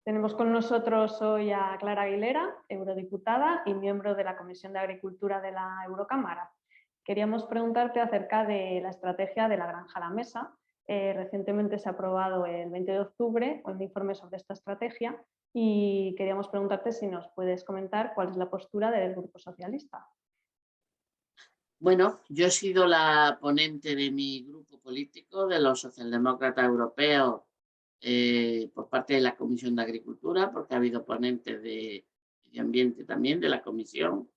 Tenemos con nosotros hoy a Clara Aguilera, eurodiputada y miembro de la Comisión de Agricultura de la Eurocámara. Queríamos preguntarte acerca de la estrategia de la granja a la mesa. Recientemente se ha aprobado el 20 de octubre un informe sobre esta estrategia y queríamos preguntarte si nos puedes comentar cuál es la postura del Grupo Socialista. Bueno, yo he sido la ponente de mi grupo político, de los socialdemócratas europeos, por parte de la Comisión de Agricultura, porque ha habido ponentes de Medio Ambiente también de la Comisión.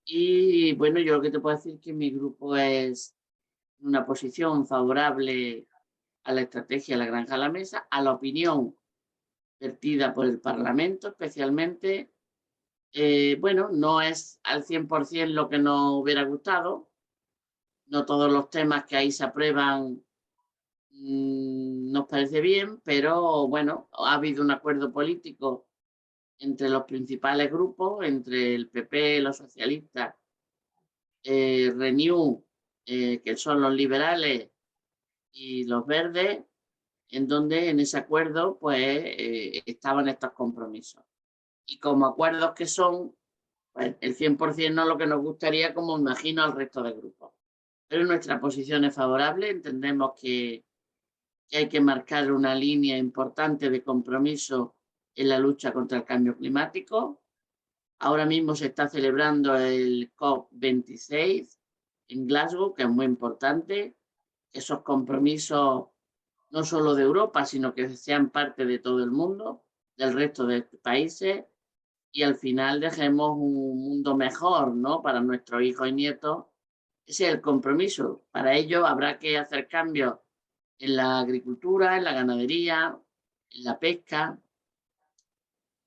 Y bueno, yo lo que te puedo decir es que mi grupo es una posición favorable a la estrategia de la granja a la mesa, a la opinión vertida por el Parlamento especialmente. Bueno, no es al 100% lo que nos hubiera gustado. No todos los temas que ahí se aprueban nos parece bien, pero bueno, ha habido un acuerdo político entre los principales grupos, entre el PP, los socialistas, Renew, que son los liberales, y los verdes, en donde en ese acuerdo pues estaban estos compromisos. Y como acuerdos que son, pues el 100% no es lo que nos gustaría, como imagino al resto de grupos. Pero nuestra posición es favorable, entendemos que hay que marcar una línea importante de compromiso en la lucha contra el cambio climático. Ahora mismo se está celebrando el COP26 en Glasgow, que es muy importante. Esos compromisos no solo de Europa, sino que sean parte de todo el mundo, del resto de países, y al final dejemos un mundo mejor, ¿no?, para nuestros hijos y nietos. Ese es el compromiso. Para ello habrá que hacer cambios en la agricultura, en la ganadería, en la pesca,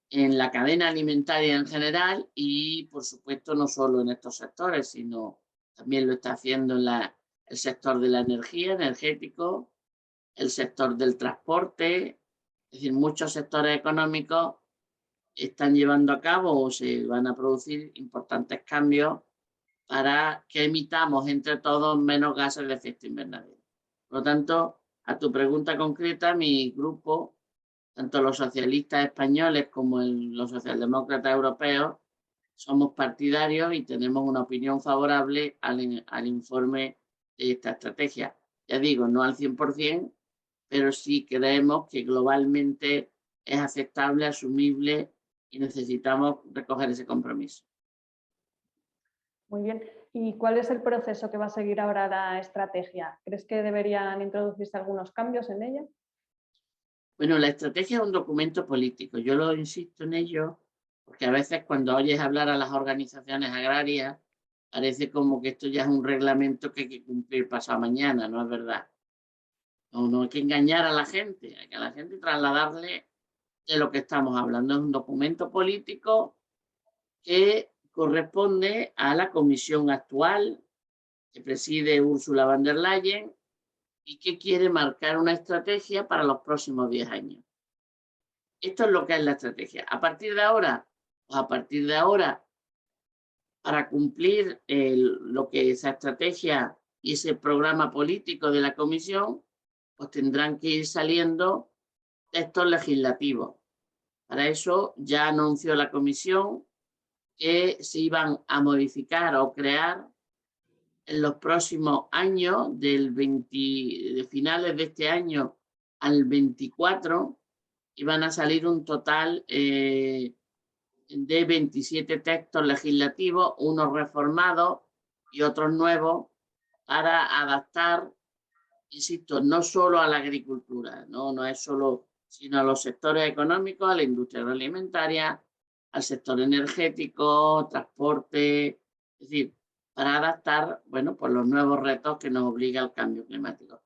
en la cadena alimentaria en general y, por supuesto, no solo en estos sectores, sino también lo está haciendo en el sector de la energía, energético, el sector del transporte. Es decir, muchos sectores económicos están llevando a cabo o se van a producir importantes cambios para que emitamos entre todos menos gases de efecto invernadero. Por lo tanto, a tu pregunta concreta, mi grupo, tanto los socialistas españoles como los socialdemócratas europeos, somos partidarios y tenemos una opinión favorable al informe de esta estrategia. Ya digo, no al 100%, pero sí creemos que globalmente es aceptable, asumible y necesitamos recoger ese compromiso. Muy bien. ¿Y cuál es el proceso que va a seguir ahora la estrategia? ¿Crees que deberían introducirse algunos cambios en ella? Bueno, la estrategia es un documento político. Yo lo insisto en ello porque a veces cuando oyes hablar a las organizaciones agrarias parece como que esto ya es un reglamento que hay que cumplir pasado mañana, no es verdad. No hay que engañar a la gente, hay que a la gente trasladarle de lo que estamos hablando. Es un documento político que corresponde a la comisión actual que preside Ursula von der Leyen y que quiere marcar una estrategia para los próximos 10 años. Esto es lo que es la estrategia. A partir de ahora, para cumplir lo que esa estrategia y ese programa político de la comisión, pues tendrán que ir saliendo textos legislativos. Para eso ya anunció la comisión que se iban a modificar o crear en los próximos años, de finales de este año al 24, iban a salir un total de 27 textos legislativos, unos reformados y otros nuevos, para adaptar, insisto, no solo a la agricultura, no es solo, sino a los sectores económicos, a la industria agroalimentaria, al sector energético, transporte, es decir, para adaptar, bueno, pues los nuevos retos que nos obliga el cambio climático.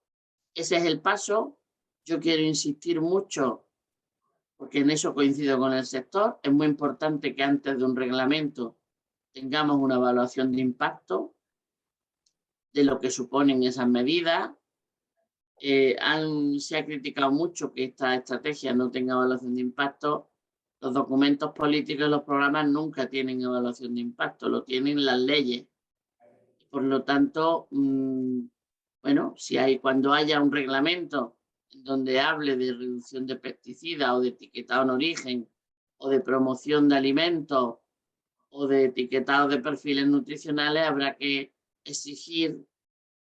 Ese es el paso. Yo quiero insistir mucho, porque en eso coincido con el sector. Es muy importante que antes de un reglamento tengamos una evaluación de impacto de lo que suponen esas medidas. Se ha criticado mucho que esta estrategia no tenga evaluación de impacto. Los documentos políticos y los programas nunca tienen evaluación de impacto, lo tienen las leyes. Por lo tanto, bueno, cuando haya un reglamento en donde hable de reducción de pesticidas o de etiquetado en origen o de promoción de alimentos o de etiquetado de perfiles nutricionales, habrá que exigir,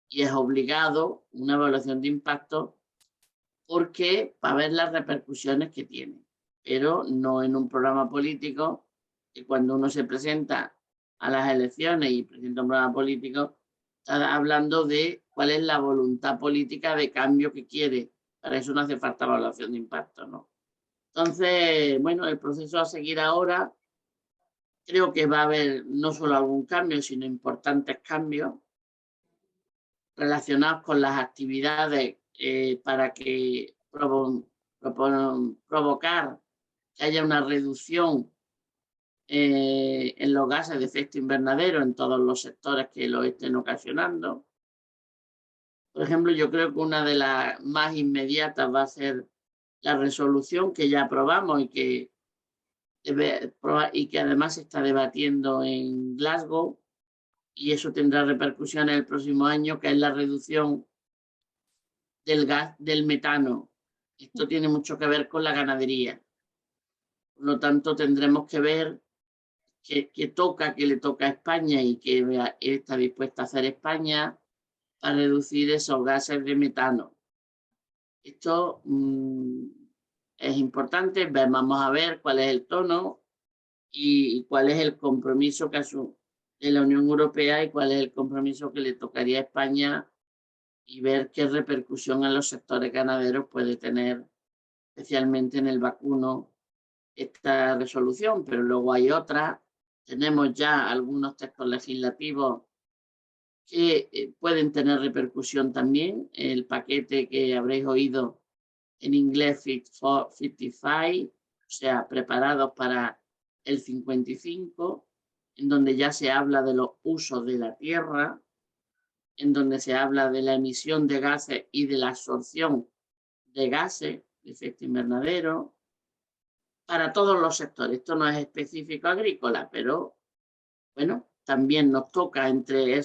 y es obligado, una evaluación de impacto, porque para ver las repercusiones que tiene, pero no en un programa político, que cuando uno se presenta a las elecciones y presenta un programa político, está hablando de cuál es la voluntad política de cambio que quiere. Para eso no hace falta evaluación de impacto, ¿no? Entonces, bueno, el proceso a seguir ahora, creo que va a haber no solo algún cambio, sino importantes cambios relacionados con las actividades para que provocar que haya una reducción en los gases de efecto invernadero en todos los sectores que lo estén ocasionando. Por ejemplo, yo creo que una de las más inmediatas va a ser la resolución que ya aprobamos y que además se está debatiendo en Glasgow, y eso tendrá repercusiones el próximo año, que es la reducción del gas del metano. Esto tiene mucho que ver con la ganadería. Por lo tanto, tendremos que ver qué le toca a España y qué está dispuesta a hacer España para reducir esos gases de metano. Esto es importante. Vamos a ver cuál es el tono y cuál es el compromiso que asume de la Unión Europea y cuál es el compromiso que le tocaría a España, y ver qué repercusión en los sectores ganaderos puede tener, especialmente en el vacuno, esta resolución. Pero luego hay otras. Tenemos ya algunos textos legislativos que pueden tener repercusión también. El paquete que habréis oído en inglés, Fit for 55, o sea, preparados para el 55, en donde ya se habla de los usos de la tierra, en donde se habla de la emisión de gases y de la absorción de gases de efecto invernadero para todos los sectores. Esto no es específico agrícola, pero bueno, también nos toca entre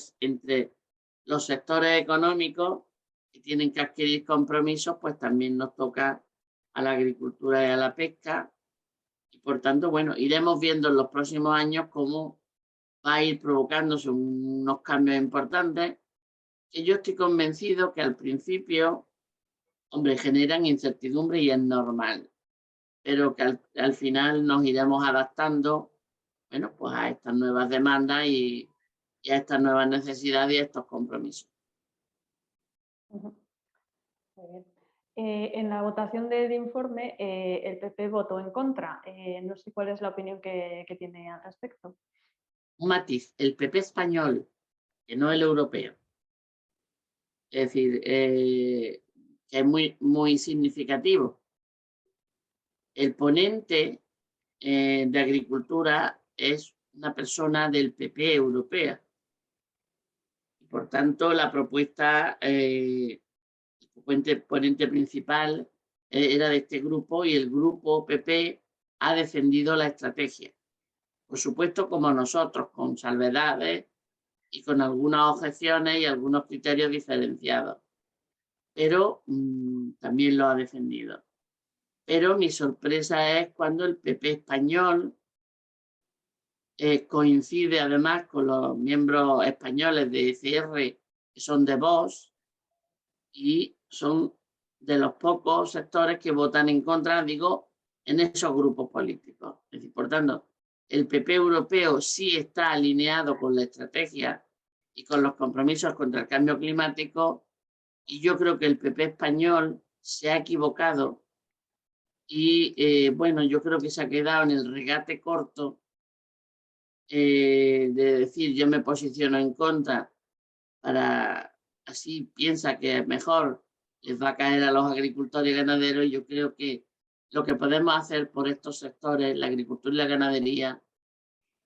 los sectores económicos que tienen que adquirir compromisos, pues también nos toca a la agricultura y a la pesca. Y por tanto, bueno, iremos viendo en los próximos años cómo va a ir provocándose unos cambios importantes, que yo estoy convencido que al principio, hombre, generan incertidumbre y es normal, pero que al final nos iremos adaptando, bueno, pues a estas nuevas demandas y a estas nuevas necesidades y a estos compromisos. Muy bien. En la votación del informe, el PP votó en contra. No sé cuál es la opinión que tiene al respecto. Un matiz, el PP español, que no el europeo. Es decir, que es muy significativo. El ponente de Agricultura es una persona del PP europea. Y por tanto, la propuesta, el ponente principal era de este grupo, y el grupo PP ha defendido la estrategia. Por supuesto, como nosotros, con salvedades y con algunas objeciones y algunos criterios diferenciados, pero también lo ha defendido. Pero mi sorpresa es cuando el PP español coincide además con los miembros españoles de ECR, que son de Vox, y son de los pocos sectores que votan en contra, digo, en esos grupos políticos. Es decir, por tanto, el PP europeo sí está alineado con la estrategia y con los compromisos contra el cambio climático, y yo creo que el PP español se ha equivocado y, bueno, yo creo que se ha quedado en el regate corto de decir yo me posiciono en contra, para así piensa que mejor les va a caer a los agricultores y ganaderos. Y yo creo que lo que podemos hacer por estos sectores, la agricultura y la ganadería,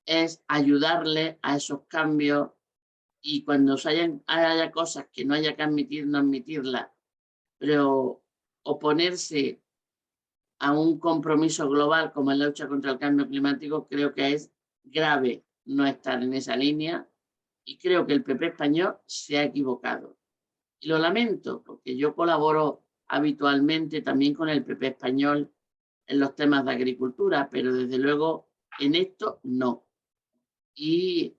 es ayudarles a esos cambios, y cuando haya cosas que no haya que admitir, no admitirlas, pero oponerse a un compromiso global como es la lucha contra el cambio climático, creo que es grave no estar en esa línea, y creo que el PP español se ha equivocado. Y lo lamento, porque yo colaboro habitualmente también con el PP español en los temas de agricultura, pero desde luego en esto no. Y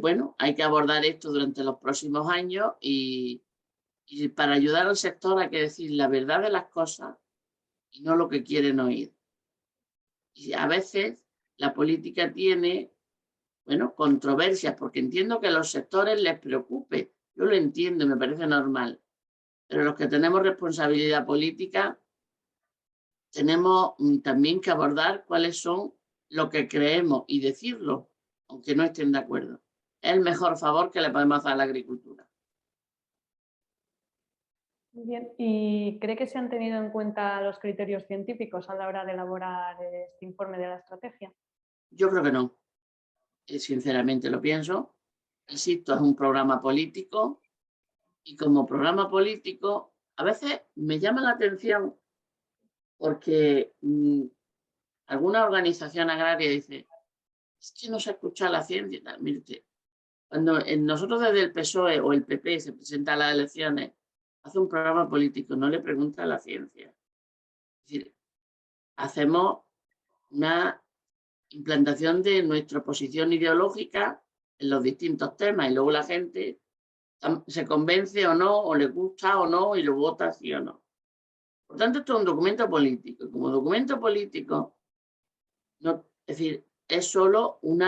bueno, hay que abordar esto durante los próximos años y para ayudar al sector hay que decir la verdad de las cosas y no lo que quieren oír. Y a veces la política tiene, bueno, controversias, porque entiendo que a los sectores les preocupe. Yo lo entiendo y me parece normal. Pero los que tenemos responsabilidad política tenemos también que abordar cuáles son lo que creemos y decirlo, aunque no estén de acuerdo. Es el mejor favor que le podemos hacer a la agricultura. Muy bien. ¿Y cree que se han tenido en cuenta los criterios científicos a la hora de elaborar este informe de la estrategia? Yo creo que no. Sinceramente lo pienso. Insisto, es un programa político y como programa político a veces me llama la atención porque alguna organización agraria dice, es que no se escucha la ciencia y tal. Mire usted, cuando nosotros desde el PSOE o el PP se presenta a las elecciones, hace un programa político, no le pregunta a la ciencia. Es decir, hacemos una implantación de nuestra posición ideológica en los distintos temas y luego la gente se convence o no, o le gusta o no y lo vota sí o no. Por tanto, esto es un documento político. Como documento político, no, es decir, es solo un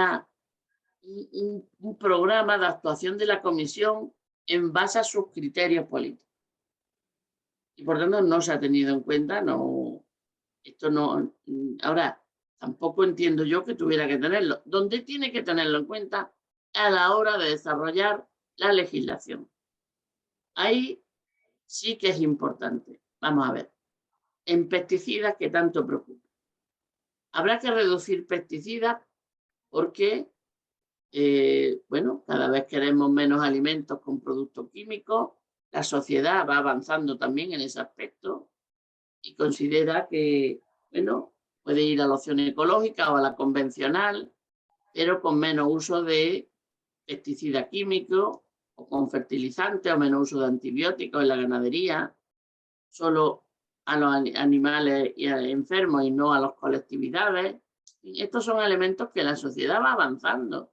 programa de actuación de la comisión en base a sus criterios políticos. Y por tanto no se ha tenido en cuenta, no, esto no, ahora tampoco entiendo yo que tuviera que tenerlo. Donde tiene que tenerlo en cuenta a la hora de desarrollar la legislación. Ahí sí que es importante. Vamos a ver, en pesticidas que tanto preocupa. Habrá que reducir pesticidas porque bueno, cada vez queremos menos alimentos con productos químicos, la sociedad va avanzando también en ese aspecto y considera que, bueno, puede ir a la opción ecológica o a la convencional, pero con menos uso de pesticidas químicos o con fertilizantes o menos uso de antibióticos en la ganadería, solo a los animales enfermos y no a las colectividades. Y estos son elementos que la sociedad va avanzando.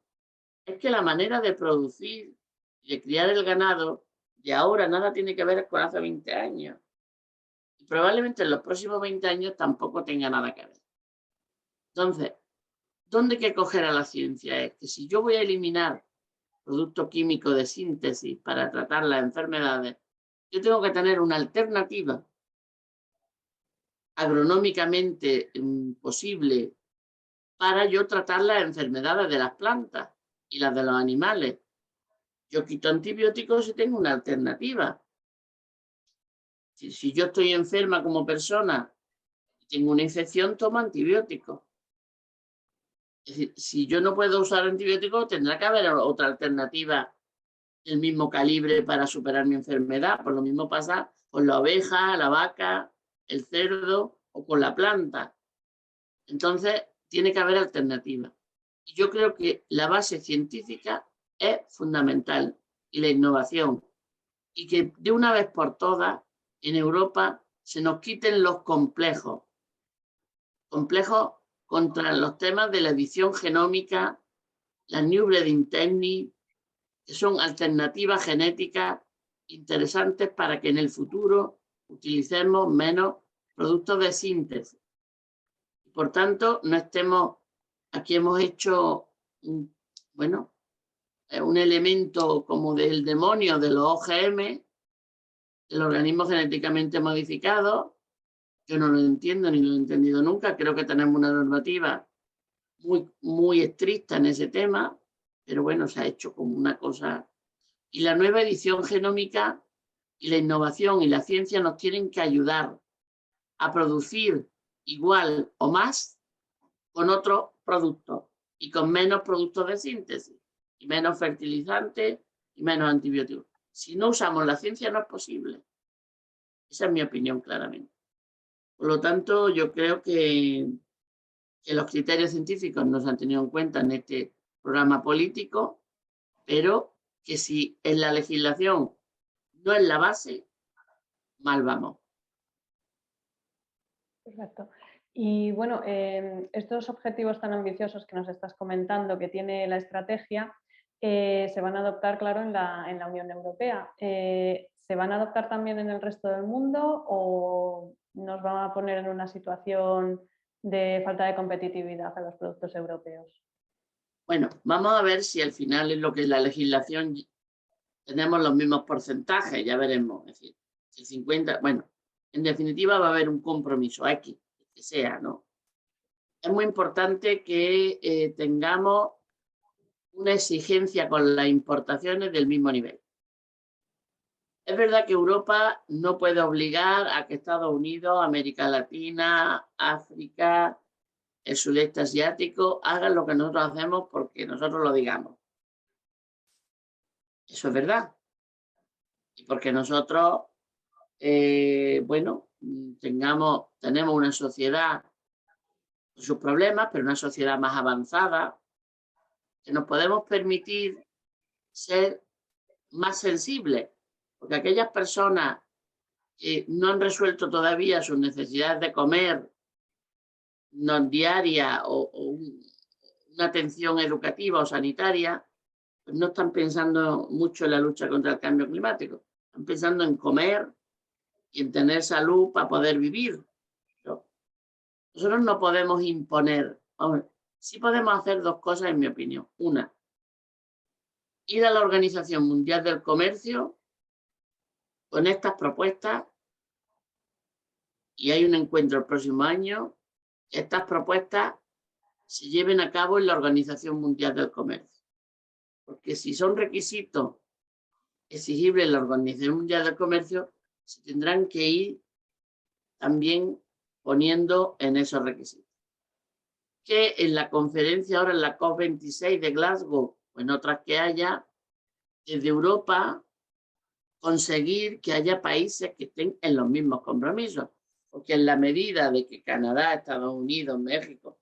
Es que la manera de producir y de criar el ganado de ahora nada tiene que ver con hace 20 años. Y probablemente en los próximos 20 años tampoco tenga nada que ver. Entonces, ¿dónde hay que coger a la ciencia? Es que si yo voy a eliminar productos químicos de síntesis para tratar las enfermedades, yo tengo que tener una alternativa agronómicamente posible para yo tratar las enfermedades de las plantas y las de los animales. Yo quito antibióticos y tengo una alternativa. Si yo estoy enferma como persona y tengo una infección, tomo antibióticos. Es decir, si yo no puedo usar antibióticos, tendrá que haber otra alternativa del mismo calibre para superar mi enfermedad. Por lo mismo pasa con la oveja, la vaca, el cerdo o con la planta. Entonces, tiene que haber alternativa. Y yo creo que la base científica es fundamental y la innovación. Y que de una vez por todas en Europa se nos quiten los complejos contra los temas de la edición genómica, la New Breeding Technique, que son alternativas genéticas interesantes para que en el futuro utilicemos menos productos de síntesis. Por tanto, no estemos, aquí hemos hecho, bueno, un elemento como del demonio de los OGM, el organismo genéticamente modificado. Yo no lo entiendo ni lo he entendido nunca. Creo que tenemos una normativa muy estricta en ese tema, pero bueno, se ha hecho como una cosa. Y la nueva edición genómica y la innovación y la ciencia nos tienen que ayudar a producir igual o más con otros productos y con menos productos de síntesis y menos fertilizantes y menos antibióticos. Si no usamos la ciencia no es posible. Esa es mi opinión claramente. Por lo tanto, yo creo que los criterios científicos no se han tenido en cuenta en este programa político, pero que si en la legislación no es la base, mal vamos. Perfecto. Y bueno, estos objetivos tan ambiciosos que nos estás comentando que tiene la estrategia se van a adoptar, claro, en la Unión Europea. ¿Se van a adoptar también en el resto del mundo o nos van a poner en una situación de falta de competitividad a los productos europeos? Bueno, vamos a ver si al final en lo que es la legislación tenemos los mismos porcentajes, ya veremos. Es decir, el 50, bueno, en definitiva va a haber un compromiso X, que sea, ¿no? Es muy importante que tengamos una exigencia con las importaciones del mismo nivel. Es verdad que Europa no puede obligar a que Estados Unidos, América Latina, África, el sudeste asiático hagan lo que nosotros hacemos porque nosotros lo digamos. Eso es verdad. Y porque nosotros, bueno, tenemos una sociedad con sus problemas, pero una sociedad más avanzada, que nos podemos permitir ser más sensibles, porque aquellas personas que no han resuelto todavía sus necesidades de comer no diaria o una atención educativa o sanitaria, pues no están pensando mucho en la lucha contra el cambio climático, están pensando en comer y en tener salud para poder vivir. ¿No? Nosotros no podemos imponer, sí podemos hacer dos cosas en mi opinión. Una, ir a la Organización Mundial del Comercio con estas propuestas y hay un encuentro el próximo año, estas propuestas se lleven a cabo en la Organización Mundial del Comercio. Porque si son requisitos exigibles en la Organización Mundial del Comercio, se tendrán que ir también poniendo en esos requisitos. Que en la conferencia ahora, en la COP26 de Glasgow, o en otras que haya, desde Europa, conseguir que haya países que estén en los mismos compromisos. Porque en la medida de que Canadá, Estados Unidos, México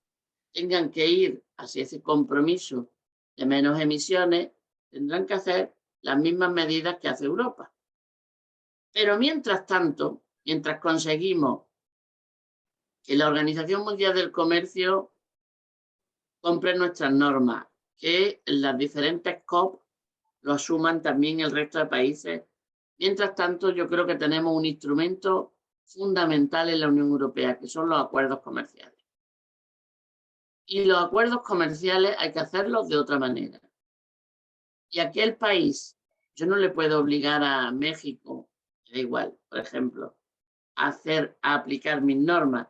tengan que ir hacia ese compromiso de menos emisiones, tendrán que hacer las mismas medidas que hace Europa. Pero mientras tanto, mientras conseguimos que la Organización Mundial del Comercio compre nuestras normas, que las diferentes COP lo asuman también el resto de países, mientras tanto yo creo que tenemos un instrumento fundamental en la Unión Europea, que son los acuerdos comerciales. Y los acuerdos comerciales hay que hacerlos de otra manera. Y aquel país, yo no le puedo obligar a México, da igual, por ejemplo, a aplicar mis normas,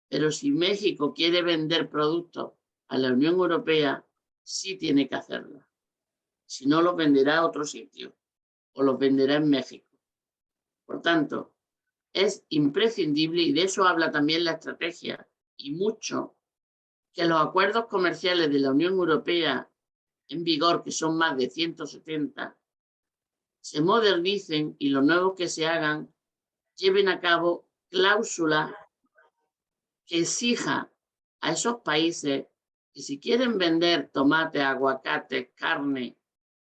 pero si México quiere vender productos a la Unión Europea, sí tiene que hacerlo. Si no, los venderá a otro sitio o los venderá en México. Por tanto, es imprescindible, y de eso habla también la estrategia, y mucho, que los acuerdos comerciales de la Unión Europea en vigor, que son más de 170, se modernicen y los nuevos que se hagan lleven a cabo cláusulas que exija a esos países que si quieren vender tomate, aguacate, carne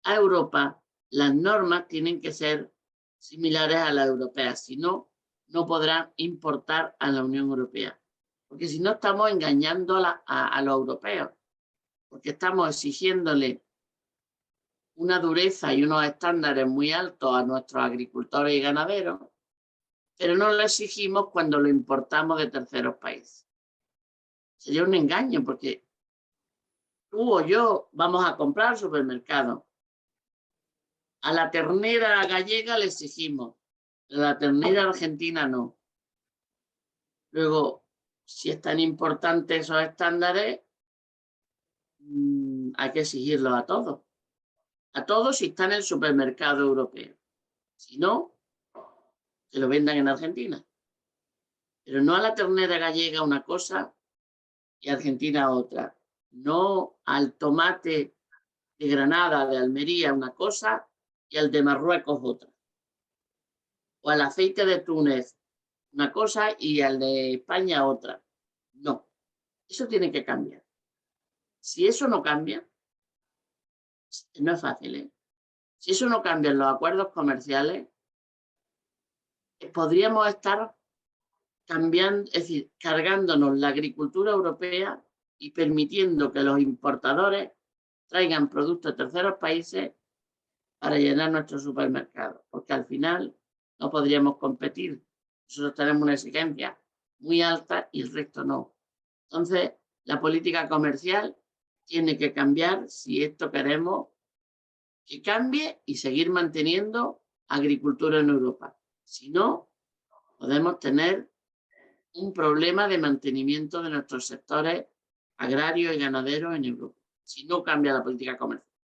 a Europa, las normas tienen que ser similares a las europeas, si no, no podrán importar a la Unión Europea. Porque si no estamos engañando a los europeos, porque estamos exigiéndole una dureza y unos estándares muy altos a nuestros agricultores y ganaderos, pero no lo exigimos cuando lo importamos de terceros países. Sería un engaño porque tú o yo vamos a comprar al supermercado. A la ternera gallega le exigimos, a la ternera argentina no. Luego, si es tan importante esos estándares, hay que exigirlos a todos. A todos si está en el supermercado europeo. Si no, que lo vendan en Argentina. Pero no a la ternera gallega una cosa y a Argentina otra. No al tomate de Granada, de Almería una cosa y al de Marruecos otra. O al aceite de Túnez una cosa y al de España otra. No, eso tiene que cambiar. Si eso no cambia, no es fácil, ¿eh? Si eso no cambia en los acuerdos comerciales, podríamos estar cambiando, es decir, cargándonos la agricultura europea y permitiendo que los importadores traigan productos de terceros países para llenar nuestros supermercados, porque al final no podríamos competir. Nosotros tenemos una exigencia muy alta y el resto no. Entonces, la política comercial tiene que cambiar si esto queremos que cambie y seguir manteniendo agricultura en Europa. Si no, podemos tener un problema de mantenimiento de nuestros sectores agrarios y ganaderos en Europa, si no cambia la política comercial.